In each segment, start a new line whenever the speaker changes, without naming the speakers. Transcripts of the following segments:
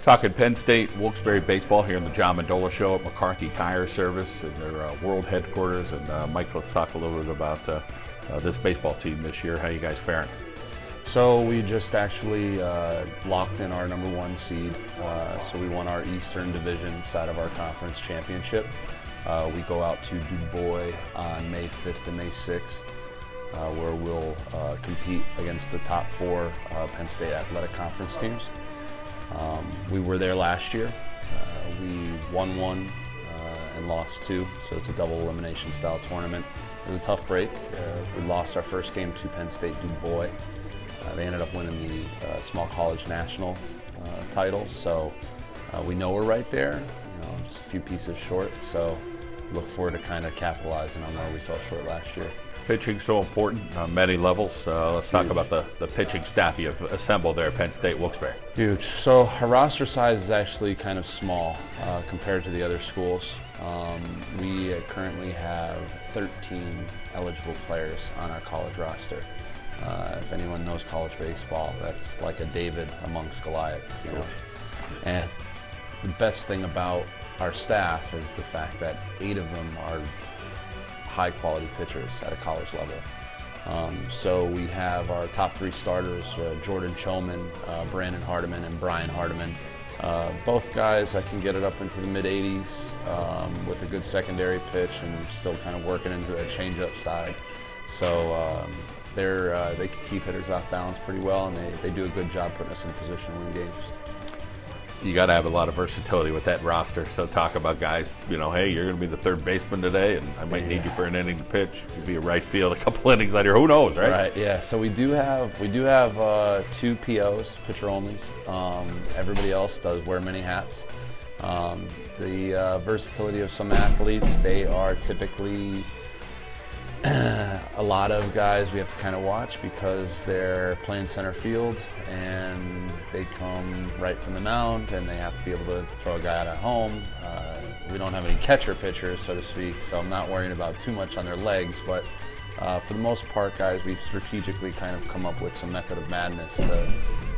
Talking Penn State, Wilkes-Barre baseball here in the John Mendola Show at McCarthy Tire Service in their world headquarters. And Mike, let's talk a little bit about this baseball team this year. How you guys faring?
So we just actually locked in our #1 seed. So we won our Eastern Division side of our conference championship. We go out to Du Bois on May 5th and May 6th, where we'll compete against the top 4 Penn State Athletic Conference teams. We were there last year. We won 1 and lost 2, so it's a double elimination style tournament. It was a tough break. We lost our first game to Penn State Du Bois. They ended up winning the small college national title, so we know we're right there, just a few pieces short, so look forward to kind of capitalizing on where we fell short last year.
Pitching so important on many levels. Let's talk about the pitching staff you've assembled there at Penn State Wilkes-Barre.
Huge. So our roster size is actually kind of small compared to the other schools. We currently have 13 eligible players on our college roster. If anyone knows college baseball, that's like a David amongst Goliaths, you know. And the best thing about our staff is the fact that 8 of them are high-quality pitchers at a college level. So we have our top 3 starters, Jordan Choman, Brandon Hardiman, and Brian Hardiman. Both guys that can get it up into the mid-80s with a good secondary pitch and still kind of working into a change-up side. So they can keep hitters off balance pretty well, and they do a good job putting us in position to win games.
You got to have a lot of versatility with that roster. So talk about guys, hey, you're going to be the third baseman today, and I might need you for an inning to pitch. You'll be a right field, a couple innings out here. Who knows, right?
Right. Yeah. So we do have 2 POs, pitcher onlys. Everybody else does wear many hats. The versatility of some athletes, they are typically a lot of guys we have to kind of watch because they're playing center field and they come right from the mound and they have to be able to throw a guy out at home. We don't have any catcher pitchers, so to speak, so I'm not worrying about too much on their legs, but for the most part, guys, we've strategically kind of come up with some method of madness to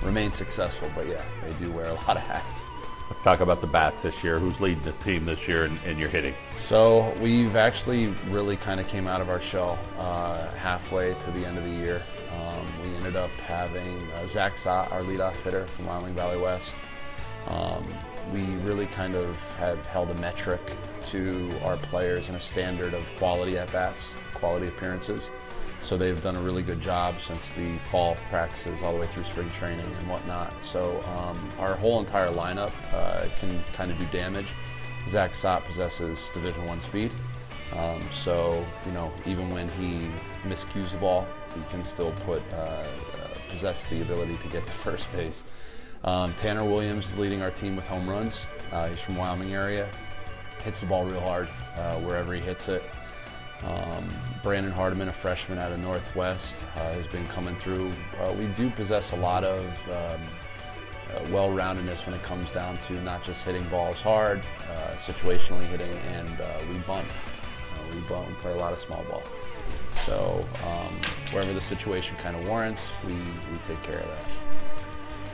remain successful, but yeah, they do wear a lot of hats.
Let's talk about the bats this year. Who's leading the team this year in your hitting?
So we've actually really kind of came out of our shell halfway to the end of the year. We ended up having Zach Sott, our leadoff hitter from Wyoming Valley West. We really kind of have held a metric to our players and a standard of quality at-bats, quality appearances. So they've done a really good job since the fall practices all the way through spring training and whatnot. So our whole entire lineup can kind of do damage. Zach Sott possesses Division I speed. So, even when he miscues the ball, he can still possess the ability to get to first base. Tanner Williams is leading our team with home runs. He's from Wyoming area. Hits the ball real hard wherever he hits it. Brandon Hardiman, a freshman out of Northwest, has been coming through. We do possess a lot of well-roundedness when it comes down to not just hitting balls hard, situationally hitting, and we bunt. We play a lot of small ball. So wherever the situation kind of warrants, we take care of that.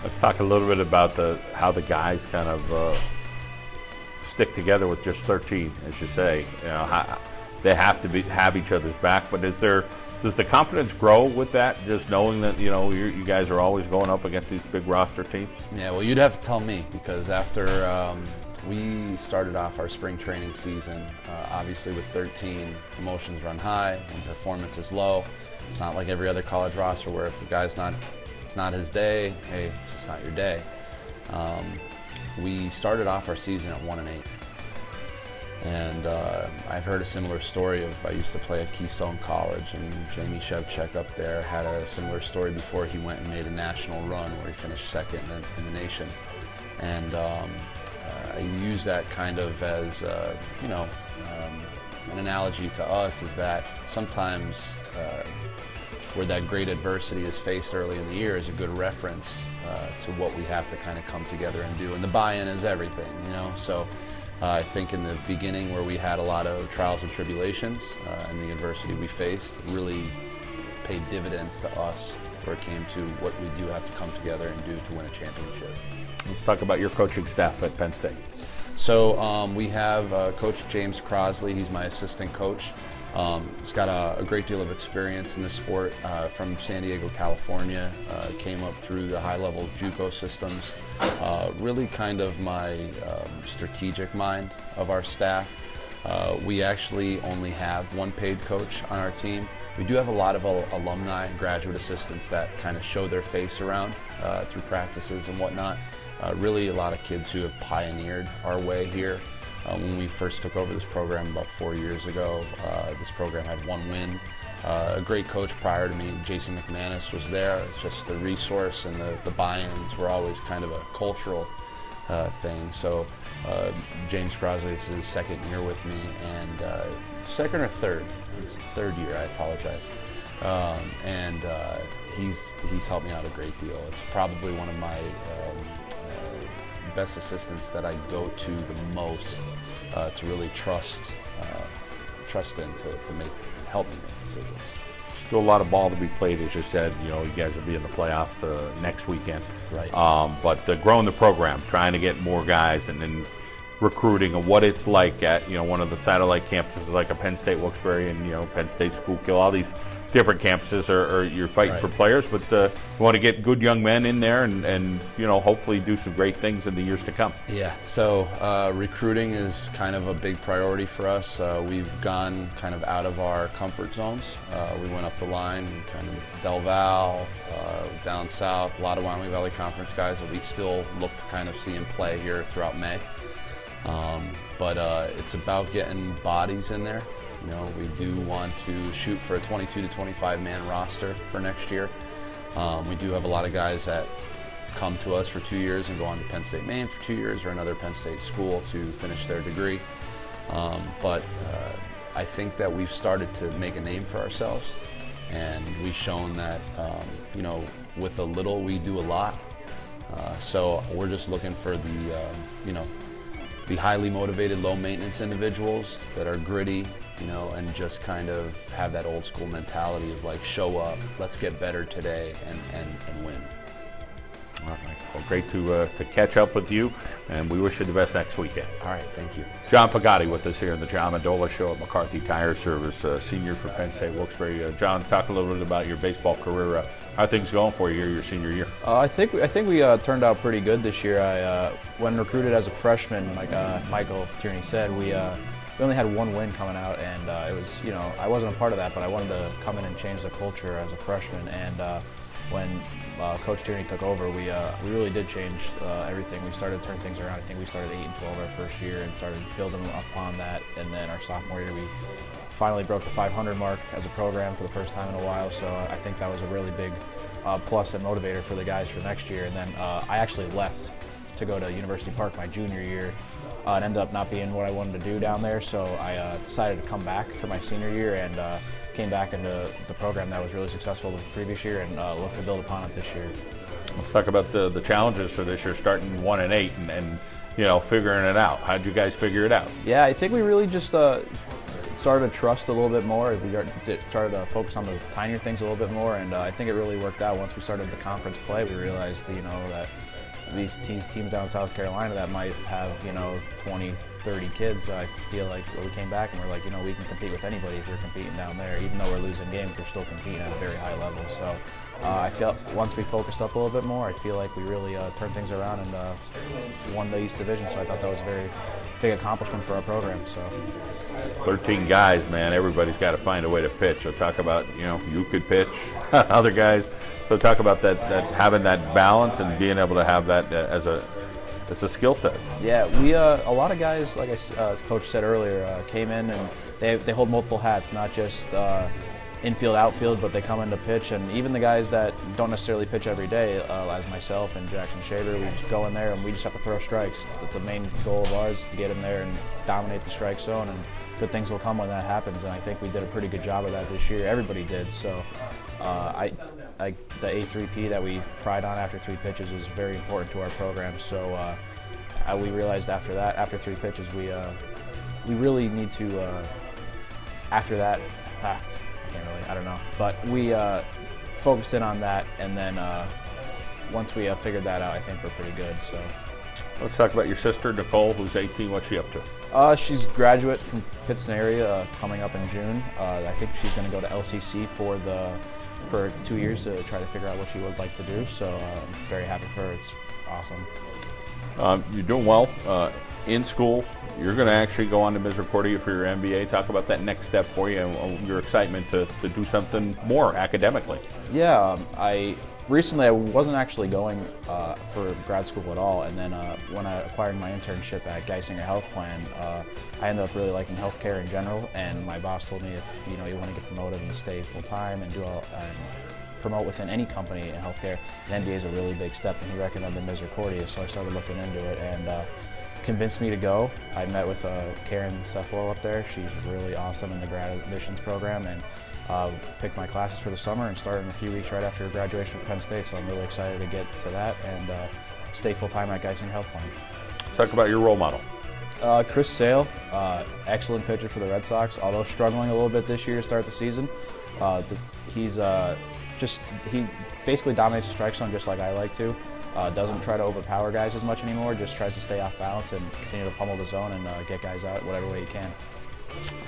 Let's talk a little bit about how the guys kind of stick together with just 13, as you say. They have to have each other's back, but does the confidence grow with that, just knowing that you guys are always going up against these big roster teams?
Yeah, well, you'd have to tell me, because after we started off our spring training season, obviously with 13, emotions run high and performance is low. It's not like every other college roster where if the guy's it's not his day, hey, it's just not your day. We started off our season at 1-8. And I've heard a similar story of, I used to play at Keystone College, and Jamie Shevchuk up there had a similar story before he went and made a national run where he finished second in the nation. And I use that kind of as, an analogy to us is that sometimes where that great adversity is faced early in the year is a good reference to what we have to kind of come together and do. And the buy-in is everything, so. I think in the beginning where we had a lot of trials and tribulations and the adversity we faced really paid dividends to us where it came to what we do have to come together and do to win a championship.
Let's talk about your coaching staff at Penn State.
So we have Coach James Crosley. He's my assistant coach. He's got a great deal of experience in this sport from San Diego, California. Came up through the high-level JUCO systems. Really kind of my strategic mind of our staff. We actually only have one paid coach on our team. We do have a lot of alumni and graduate assistants that kind of show their face around through practices and whatnot. Really a lot of kids who have pioneered our way here. When we first took over this program about 4 years ago, this program had one win. A great coach prior to me, Jason McManus, was there. It's just the resource and the buy-ins were always kind of a cultural thing. So James Crosley, this is his second year with me, and second or third? Third year, I apologize. He's helped me out a great deal. It's probably one of my best assistants that I go to the most to really trust in to help me make decisions.
Still a lot of ball to be played, as you said. You know, you guys will be in the playoffs next weekend.
Right.
But growing the program, trying to get more guys, and then recruiting, and what it's like at one of the satellite campuses like a Penn State Wilkes-Barre and Penn State Schuylkill, all these different campuses are you're fighting
right.
for players, but you want to get good young men in there and hopefully do some great things in the years to come.
Yeah, so recruiting is kind of a big priority for us. We've gone kind of out of our comfort zones. We went up the line, kind of Del Val, down south, a lot of Wyoming Valley Conference guys that we still look to kind of see in play here throughout May. But it's about getting bodies in there. We do want to shoot for a 22 to 25 man roster for next year. We do have a lot of guys that come to us for 2 years and go on to Penn State, Maine for 2 years or another Penn State school to finish their degree. But I think that we've started to make a name for ourselves, and we've shown that with a little we do a lot. So we're just looking for the highly motivated, low maintenance individuals that are gritty, and just kind of have that old school mentality of like, show up, let's get better today and win.
All right. Well, great to catch up with you, and we wish you the best next weekend.
All right, thank you.
John Fagotti with us here in the John Mendola Show at McCarthy Tire Service, senior for Penn State Wilkes-Barre. John, talk a little bit about your baseball career. How are things going for you here your senior year?
I think we turned out pretty good this year. When recruited as a freshman, like Michael Tierney said, we only had one win coming out, and it was, I wasn't a part of that, but I wanted to come in and change the culture as a freshman. And when Coach Tierney took over, we really did change everything. We started to turn things around. I think we started 8-12 our first year and started building upon that. And then our sophomore year, we finally broke the 500 mark as a program for the first time in a while. So I think that was a really big plus and motivator for the guys for next year. And then I actually left to go to University Park my junior year. It ended up not being what I wanted to do down there, so I decided to come back for my senior year and came back into the program that was really successful the previous year and look to build upon it this year.
Let's talk about the challenges for this year, starting 1-8 and figuring it out. How did you guys figure it out?
Yeah, I think we really just started to trust a little bit more. We started to focus on the tinier things a little bit more, and I think it really worked out. Once we started the conference play, we realized that these teams down in South Carolina that might have 20, 30 kids, I feel like we came back and we're like, we can compete with anybody if we're competing down there. Even though we're losing games, we're still competing at a very high level. So I felt once we focused up a little bit more, I feel like we really turned things around and won the East Division. So I thought that was a very big accomplishment for our program. So
13 guys, man, everybody's got to find a way to pitch. So talk about, you could pitch, other guys. So talk about that having that balance and being able to have that as a skill set.
Yeah, we a lot of guys, like Coach said earlier, came in and they hold multiple hats, not just infield, outfield, but they come in to pitch. And even the guys that don't necessarily pitch every day, as myself and Jackson Shaver, we just go in there and we just have to throw strikes. That's the main goal of ours, to get in there and dominate the strike zone, and good things will come when that happens. And I think we did a pretty good job of that this year. Everybody did. So the A3P that we pride on after 3 pitches is very important to our program. So we realized after 3 pitches, we really need to, after that, I don't know. But we focused in on that, and then once we figured that out, I think we're pretty good. So.
Let's talk about your sister, Nicole, who's 18. What's she up to?
She's a graduate from Pittston area coming up in June. I think she's going to go to LCC for 2 years to try to figure out what she would like to do. So I'm very happy for her. It's awesome.
You're doing well in school. You're going to actually go on to Misericordia for your MBA. Talk about that next step for you and your excitement to do something more academically.
Yeah, recently I wasn't actually going for grad school at all, and then when I acquired my internship at Geisinger Health Plan, I ended up really liking healthcare in general, and my boss told me if you want to get promoted and stay full time and promote within any company in healthcare, an MBA is a really big step, and he recommended Misericordia, so I started looking into it and convinced me to go. I met with Karen Cephalo up there. She's really awesome in the grad admissions program, and picked my classes for the summer and started in a few weeks right after graduation from Penn State, so I'm really excited to get to that and stay full-time at Geisinger Health Plan.
Let's talk about your role model.
Chris Sale, excellent pitcher for the Red Sox, although struggling a little bit this year to start the season. He basically dominates the strike zone just like I like to. Doesn't try to overpower guys as much anymore, just tries to stay off balance and continue to pummel the zone and get guys out whatever way he can.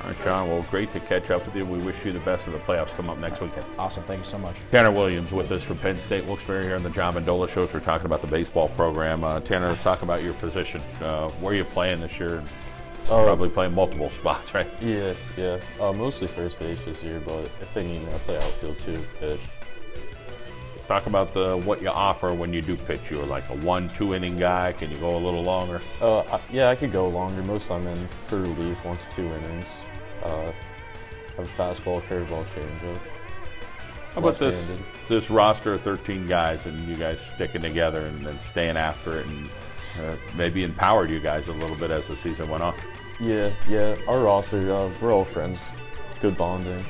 All right, John, well, great to catch up with you. We wish you the best of the playoffs come up next weekend.
Awesome, thank you so much.
Tanner Williams with us from Penn State, Wilkes-Barre here on the John Mendola Show. So we're talking about the baseball program. Tanner, let's talk about your position. Where are you playing this year? Probably playing multiple spots, right?
Yeah. Mostly first base this year, but if they need me, I play outfield too, pitch.
Talk about what you offer when you do pitch. You're like a 1-2 inning guy. Can you go a little longer?
Yeah, I could go longer. Most I'm in for relief, 1 to 2 innings. Have a fastball, curveball, changeup.
How about this roster of 13 guys and you guys sticking together and staying after it and maybe empowered you guys a little bit as the season went on?
Yeah. Our roster, we're all friends. Good bonding.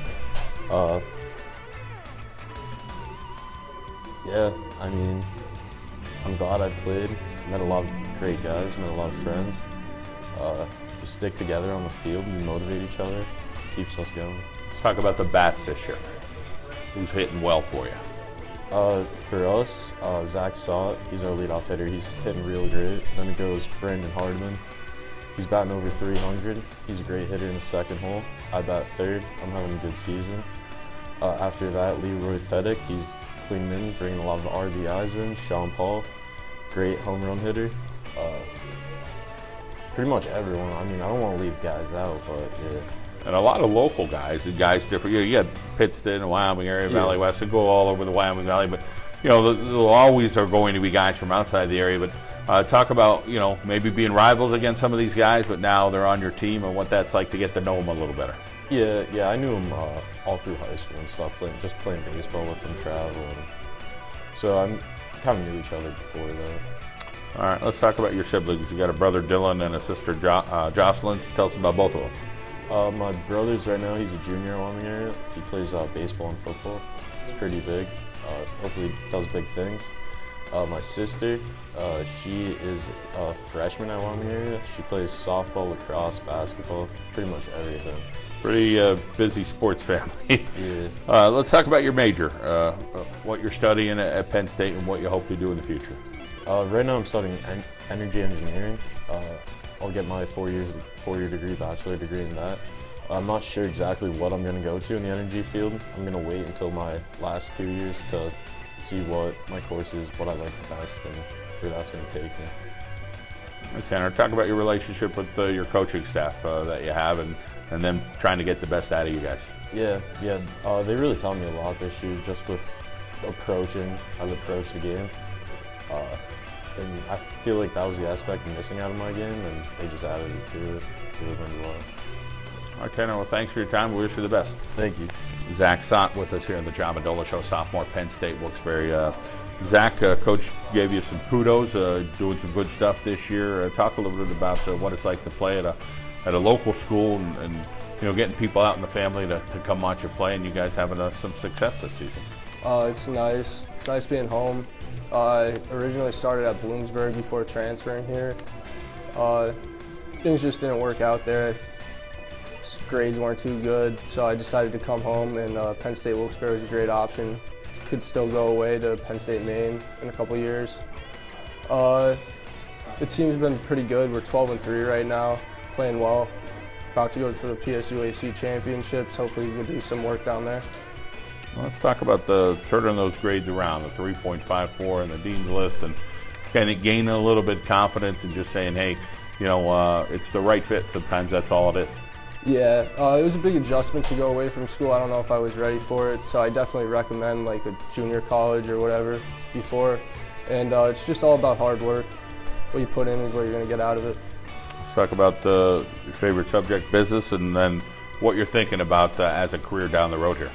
Yeah, I mean, I'm glad I played. Met a lot of great guys, met a lot of friends. We stick together on the field and motivate each other. Keeps us going.
Let's talk about the bats this year. Who's hitting well for you?
For us, Sott, he's our leadoff hitter. He's hitting real great. Then it goes Brandon Hardman. He's batting over 300. He's a great hitter in the second hole. I bat third. I'm having a good season. After that, Leroy Fedek, he's cleaning in, bringing a lot of RBIs in. Sean Paul, great home run hitter. Pretty much everyone. I mean, I don't want to leave guys out, but yeah.
And a lot of local guys, different. You got Pittston, the Wyoming area, Valley West, they go all over the Wyoming Valley, but there always are going to be guys from outside the area. But talk about maybe being rivals against some of these guys, but now they're on your team and what that's like to get to know them a little better.
Yeah, I knew them all through high school and stuff, just playing baseball with them, traveling. So I kind of knew each other before that.
All right, let's talk about your siblings. You got a brother, Dylan, and a sister, Jocelyn. Tell us about both of them.
My brother's right now, he's a junior in Wyoming area. He plays baseball and football. He's pretty big. Hopefully does big things. My sister, she is a freshman at Wyoming area. She plays softball, lacrosse, basketball, pretty much everything.
Pretty busy sports family.
Yeah.
Let's talk about your major, what you're studying at Penn State and what you hope to do in the future.
Right now I'm studying energy engineering. I'll get my 4-year degree, bachelor degree in that. I'm not sure exactly what I'm going to go to in the energy field. I'm going to wait until my last 2 years to see what my course is, what I like the best, and where that's going to take me.
Tanner, talk about your relationship with your coaching staff that you have and them trying to get the best out of you guys.
Yeah. They really taught me a lot this year, just with approaching, how to approach the game. And I feel like that was the aspect missing out of my game, and they just added it to it. Really went well.
All right, Tanner, well, thanks for your time. We wish you the best.
Thank you.
Zach Sott with us here on the John Mendola Show, sophomore, Penn State, Wilkes-Barre. Zach, Coach gave you some kudos, doing some good stuff this year. Talk a little bit about what it's like to play at a local school and getting people out in the family to come watch you play, and you guys having some success this season.
It's nice. It's nice being home. I originally started at Wilkes-Barre before transferring here. Things just didn't work out there. Grades weren't too good, so I decided to come home, and Penn State Wilkes-Barre was a great option. could still go away to Penn State, Maine in a couple years. The team's been pretty good. We're 12-3 right now, playing well. About to go to the PSUAC championships. Hopefully we can do some work down there.
Well, let's talk about the turning those grades around, the 3.54 and the Dean's List, and kind of gaining a little bit of confidence and just saying, hey, you know, it's the right fit. Sometimes that's all it is.
Yeah, it was a big adjustment to go away from school. I don't know if I was ready for it, so I definitely recommend like a junior college or whatever before. And it's just all about hard work. What you put in is what you're going to get out of it.
Let's talk about your favorite subject, business, and then what you're thinking about as a career down the road here.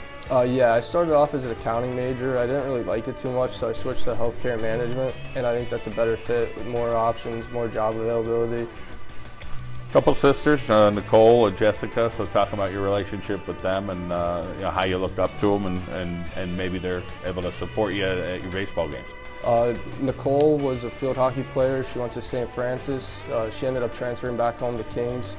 Yeah, I started off as an accounting major. I didn't really like it too much, so I switched to healthcare management, and I think that's a better fit with more options, more job availability.
Couple sisters, Nicole and Jessica, so talk about your relationship with them and you know, how you looked up to them and maybe they're able to support you at your baseball games.
Nicole was a field hockey player. She went to St. Francis. She ended up transferring back home to Kings.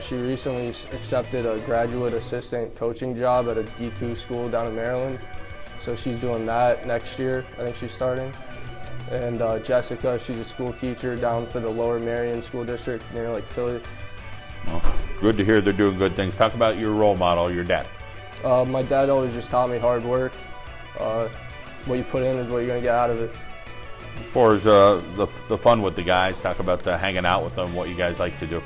She recently accepted a graduate assistant coaching job at a D2 school down in Maryland. So she's doing that next year. I think she's starting. And Jessica, she's a school teacher down for the Lower Marion School District near like Philly.
Well, good to hear they're doing good things. Talk about your role model, your dad.
My dad always just taught me hard work. What you put in is what you're going to get out of it.
As far as the fun with the guys, talk about hanging out with them, what you guys like to do.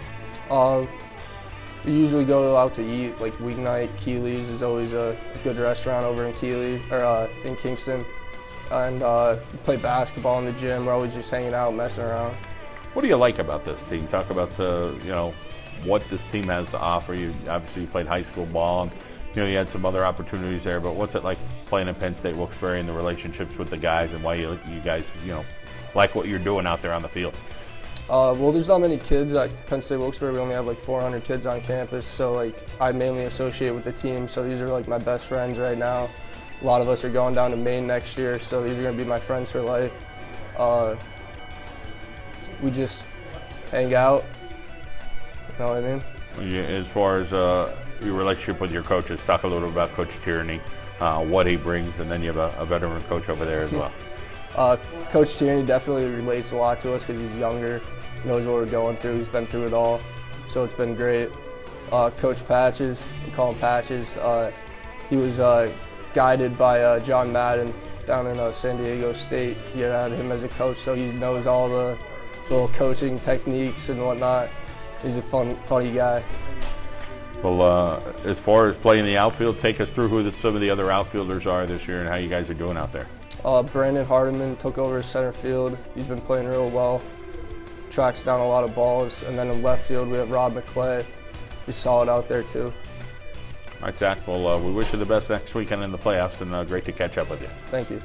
We usually go out to eat, like weeknight. Keeley's is always a good restaurant over in Keeley, or in Kingston. And play basketball in the gym. We're always just hanging out, messing around.
What do you like about this team? Talk about you know, what this team has to offer you. Obviously, you played high school ball, and you know you had some other opportunities there. But what's it like playing in Penn State, Wilkes-Barre, and the relationships with the guys, and why you guys like what you're doing out there on the field?
Well, there's not many kids at Penn State Wilkes-Barre. We only have like 400 kids on campus. So like I mainly associate with the team. So these are like my best friends right now. A lot of us are going down to Maine next year, so these are going to be my friends for life. We just hang out, you know what I mean?
As far as your relationship with your coaches, talk a little about Coach Tierney, what he brings, and then you have a veteran coach over there as well.
Coach Tierney definitely relates a lot to us because he's younger, knows what we're going through, he's been through it all, so it's been great. Coach Patches, we call him Patches, he was guided by John Madden down in San Diego State. He had him as a coach, so he knows all the little coaching techniques and whatnot. He's a funny guy.
Well, as far as playing the outfield, take us through who some of the other outfielders are this year and how you guys are doing out there.
Brandon Hardiman took over center field. He's been playing real well. Tracks down a lot of balls. And then in left field, we have Rob McClay. He's solid out there too.
All right, Zach. Well, we wish you the best next weekend in the playoffs, and great to catch up with you.
Thank you.